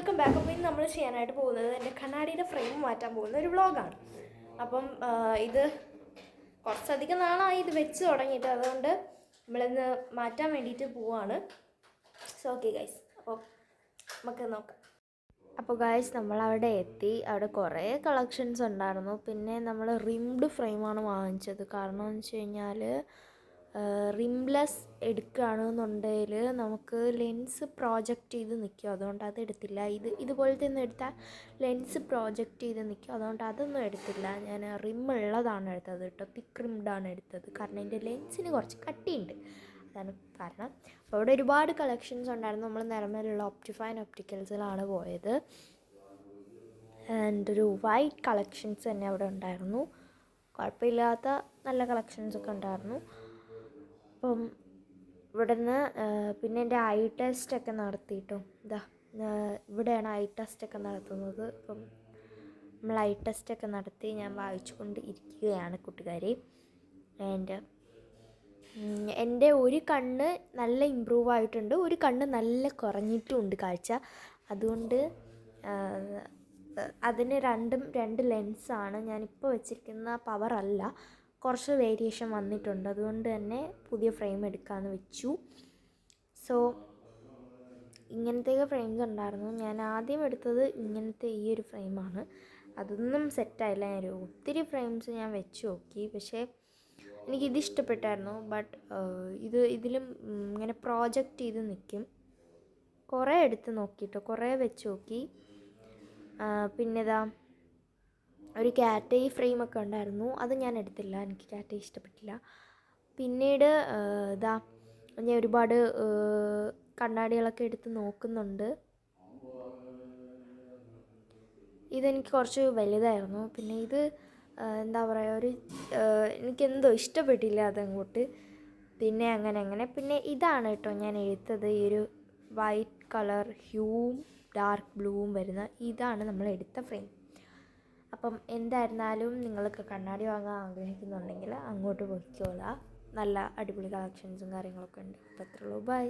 Welcome back. അപ്പോൾ ഇന്ന് നമ്മൾ ചെയ്യാനായിട്ട് പോകുന്നത് എൻ്റെ കണ്ണാടിയുടെ ഫ്രെയിം മാറ്റാൻ പോകുന്ന ഒരു വ്ളോഗാണ്. അപ്പം ഇത് കുറച്ചധികം നാളായി ഇത് വെച്ച് തുടങ്ങിയിട്ട്, അതുകൊണ്ട് നമ്മളിന്ന് മാറ്റാൻ വേണ്ടിയിട്ട് പോവാണ്. സോ ഓക്കെ ഗൈസ്, അപ്പോൾ നമുക്ക് നോക്കാം. അപ്പോൾ ഗൈസ് നമ്മളവിടെ എത്തി. അവിടെ കുറേ കളക്ഷൻസ് ഉണ്ടായിരുന്നു. പിന്നെ നമ്മൾ റിംഡ് ഫ്രെയിമാണ് വാങ്ങിച്ചത്. കാരണം എന്ന് വെച്ച് കഴിഞ്ഞാൽ റിംലെസ് എടുക്കുകയാണെന്നുണ്ടെങ്കിൽ നമുക്ക് ലെൻസ് പ്രോജക്റ്റ് ചെയ്ത് നിൽക്കും. അതുകൊണ്ട് അത് എടുത്തില്ല. ഇതുപോലത്തെ ഒന്നും എടുത്താൽ ലെൻസ് പ്രോജക്റ്റ് ചെയ്ത് നിൽക്കും. അതുകൊണ്ട് അതൊന്നും എടുത്തില്ല. ഞാൻ റിമ്മുള്ളതാണ് എടുത്തത് കേട്ടോ. തിക്ക് റിംഡാണ് എടുത്തത്. കാരണം എൻ്റെ ലെൻസിന് കുറച്ച് കട്ടിയുണ്ട്, അതാണ് കാരണം. അപ്പോൾ അവിടെ ഒരുപാട് കളക്ഷൻസ് ഉണ്ടായിരുന്നു. നമ്മൾ നിലമേലുള്ള ഓപ്റ്റിഫൈൻ ഒപ്റ്റിക്കൽസിലാണ് പോയത്. ആൻഡ് ഒരു വൈറ്റ് കളക്ഷൻസ് തന്നെ അവിടെ ഉണ്ടായിരുന്നു. കുഴപ്പമില്ലാത്ത നല്ല കളക്ഷൻസൊക്കെ ഉണ്ടായിരുന്നു. അപ്പം ഇവിടെ നിന്ന് പിന്നെ എൻ്റെ ഐ ടെസ്റ്റൊക്കെ നടത്തിയിട്ടു. ഇവിടെയാണ് ഐ ടെസ്റ്റൊക്കെ നടത്തുന്നത്. അപ്പം നമ്മൾ ഐ ടെസ്റ്റൊക്കെ നടത്തി ഞാൻ വായിച്ചു കൊണ്ട് ഇരിക്കുകയാണ് കൂട്ടുകാരെ. ആൻഡ് എൻ്റെ ഒരു കണ്ണ് നല്ല ഇമ്പ്രൂവ് ആയിട്ടുണ്ട്, ഒരു കണ്ണ് നല്ല കുറഞ്ഞിട്ടുമുണ്ട് കാഴ്ച. അതുകൊണ്ട് അതിന് രണ്ട് ലെൻസാണ്. ഞാനിപ്പോൾ വെച്ചിരിക്കുന്ന പവറല്ല, കുറച്ച് വേരിയേഷൻ വന്നിട്ടുണ്ട്. അതുകൊണ്ട് തന്നെ പുതിയ ഫ്രെയിം എടുക്കാമെന്ന് വെച്ചു. സോ ഇങ്ങനത്തെയൊക്കെ ഫ്രെയിംസ് ഉണ്ടായിരുന്നു. ഞാൻ ആദ്യം എടുത്തത് ഇങ്ങനത്തെ ഈ ഒരു ഫ്രെയിമാണ്. അതൊന്നും സെറ്റായില്ല. ഞാൻ ഒത്തിരി ഫ്രെയിംസ് ഞാൻ വെച്ച് നോക്കി, പക്ഷേ എനിക്കിത് ഇഷ്ടപ്പെട്ടായിരുന്നു. ബട്ട് ഇതിലും ഇങ്ങനെ പ്രോജക്റ്റ് ചെയ്ത് നിൽക്കും. കുറേ എടുത്ത് നോക്കിയിട്ടോ, കുറേ വെച്ച് നോക്കി. പിന്നെതാ ഒരു കാറ്റൈ ഫ്രെയിമൊക്കെ ഉണ്ടായിരുന്നു. അത് ഞാൻ എടുത്തില്ല, എനിക്ക് കാറ്റൈ ഇഷ്ടപ്പെട്ടില്ല. പിന്നീട് ഞാൻ ഒരുപാട് കണ്ണാടികളൊക്കെ എടുത്ത് നോക്കുന്നുണ്ട്. ഇതെനിക്ക് കുറച്ച് വലുതായിരുന്നു. പിന്നെ ഇത് എന്താ പറയുക, എനിക്കെന്തോ ഇഷ്ടപ്പെട്ടില്ല അതങ്ങോട്ട്. പിന്നെ അങ്ങനെ പിന്നെ ഇതാണ് കേട്ടോ ഞാൻ എടുത്തത്. ഈ ഒരു വൈറ്റ് കളർ ഹ്യൂവും ഡാർക്ക് ബ്ലൂവും വരുന്ന ഇതാണ് നമ്മൾ എടുത്ത ഫ്രെയിം. അപ്പം എന്തായിരുന്നാലും നിങ്ങൾക്ക് കണ്ണാടി വാങ്ങാൻ ആഗ്രഹിക്കുന്നുണ്ടെങ്കിൽ അങ്ങോട്ട് പോയിക്കോളാം. നല്ല അടിപൊളി കളക്ഷൻസും കാര്യങ്ങളൊക്കെ ഉണ്ട്. അപ്പോൾ അത്രേ ഉള്ളൂ. ബൈ.